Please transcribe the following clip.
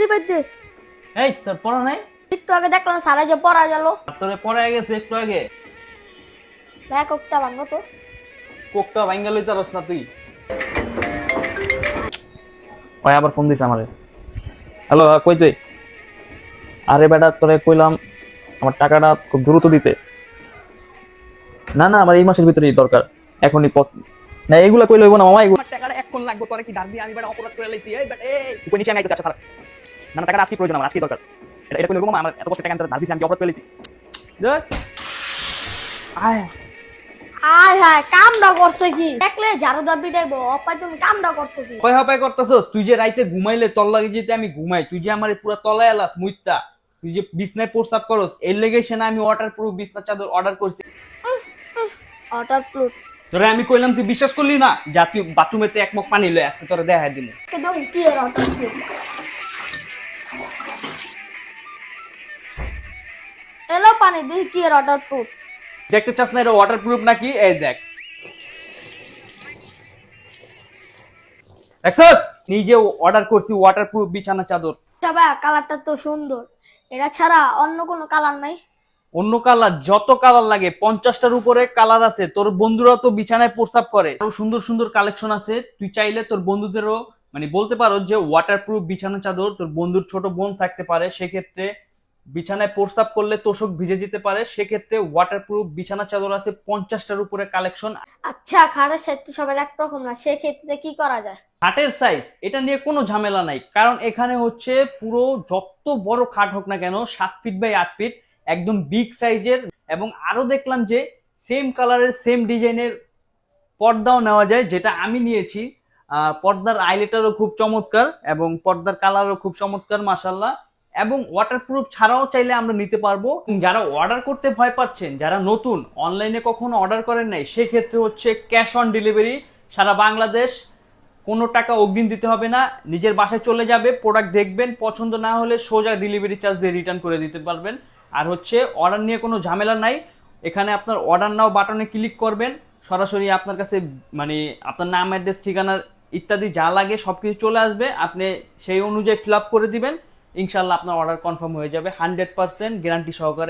রিবাইট দে। এই তোর পড়া নাই? একটু আগে দেখলাম সারা যে পড়া গেল। তোরে পড়ে গেছে একটু আগে। ভাই কোকটা ভাঙো তো। কোকটা ভাঙ্গা লইতে রস না তুই। ওই আবার ফোন দিছে আমারে। হ্যালো, কই তুই? আরে বেটা তোরে কইলাম আমার টাকাটা খুব দ্রুত দিতে। না না, আমার এই মাসের ভিতরেই দরকার, এখনই না এগুলা কই লইব না মামা, এগুলা টাকাটা এখন লাগবে। তোরে কি ধার দিয়ে আমি বেটা অপরাধ করে লাইছি? এই বেটা এই তুই নিচে আমি আইতে চাচ্ছ খারাপ। না না, টাকাটা আজকে প্রয়োজন, আমার আজকে দরকার। এটা কই লইব মামা? আমার এত কষ্ট টাকা আমি ধার দিছি, আমি অপরাধ করে লাইছি। আয় আয় হায় কামটা করছে কি? দেখলে ঝাড়ু দাবি দেবো অপায় তুমি কামটা করছে কি? কয় হাপাই করতেছস? তুই যে রাইতে ঘুমাইলে তল লাগে যেতে আমি ঘুমাই, তুই যে আমারে পুরো তলায় এলাস মুইত্তা, তুই যে বিছনায় প্রস্রাব করস, এর লেগে সে না আমি ওয়াটার প্রুফ বিছনা চাদর অর্ডার করছি। অর্ডার প্লুট তোরে আমি কইলাম তুই বিশ্বাস করলি না? যা তুই বাথরুমেতে এক মগ পানি লয়, আজকে তোরে দেখাই দিমু। একদম কি এর অর্ডার প্লুট? এলো পানি দিই কি এর অর্ডার প্লুট? দেখতে চাস না এটা ওয়াটার প্রুফ নাকি? এই দেখ, দেখছস? নিজে অর্ডার করছি ওয়াটার প্রুফ বিছানা চাদর। ভাই কালারটা তো সুন্দর, এটা ছাড়া অন্য কোনো কালার নাই? অন্য কালার যত কালার লাগে 50টার উপরে কালার আছে। তোর বন্ধুরা তো বিছানায় প্রস্রাব করে, আরো সুন্দর সুন্দর কালেকশন আছে। তুই চাইলে তোর বন্ধুদেরও মানে বলতে পারো যে ওয়াটারপ্রুফ বিছানা চাদর, তোর বন্ধুর ছোট বোন থাকতে পারে, সেক্ষেত্রে বিছানায় প্রস্রাব করলে তোষক ভিজে যেতে পারে, সেক্ষেত্রে ওয়াটারপ্রুফ বিছানা চাদর আছে 50টার উপরে কালেকশন। আচ্ছা খাটের সাইজ তো সবার একরকম না, সেক্ষেত্রে কি করা যায়? খাটের সাইজ এটা নিয়ে কোনো ঝামেলা নাই, কারণ এখানে হচ্ছে পুরো যত বড় খাট হোক না কেন 7 ফিট বাই 8 ফিট একদম বিগ সাইজের। এবং আরো দেখলাম যে সেম কালারের সেম ডিজাইনের পর্দাও নেওয়া যায়, যেটা আমি নিয়েছি। পর্দার আইলেটারও খুব চমৎকার এবং পর্দার কালারও খুব চমৎকার মাশাআল্লাহ। এবং ওয়াটারপ্রুফ ছাড়াও চাইলে আমরা নিতে পারবো। যারা অর্ডার করতে ভয় পাচ্ছেন, যারা নতুন অনলাইনে কখনো অর্ডার করেন নাই, সেক্ষেত্রে হচ্ছে ক্যাশ অন ডেলিভারি সারা বাংলাদেশ, কোনো টাকা অগ্রিম দিতে হবে না, নিজের বাসায় চলে যাবে, প্রোডাক্ট দেখবেন, পছন্দ না হলে সোজা ডেলিভারি চার্জ দিয়ে রিটার্ন করে দিতে পারবেন। আর হচ্ছে অর্ডার নিয়ে কোনো ঝামেলা নাই, এখানে আপনার অর্ডার নাও বাটনে ক্লিক করবেন, সরাসরি আপনার কাছে মানে আপনার নাম, অ্যাড্রেস, ঠিকানা ইত্যাদি যা লাগে সবকিছু চলে আসবে, আপনি সেই অনুযায়ী ফিল আপ করে দিবেন, ইনশাল্লাহ আপনার অর্ডার কনফার্ম হয়ে যাবে 100% গ্যারান্টি সহকারে।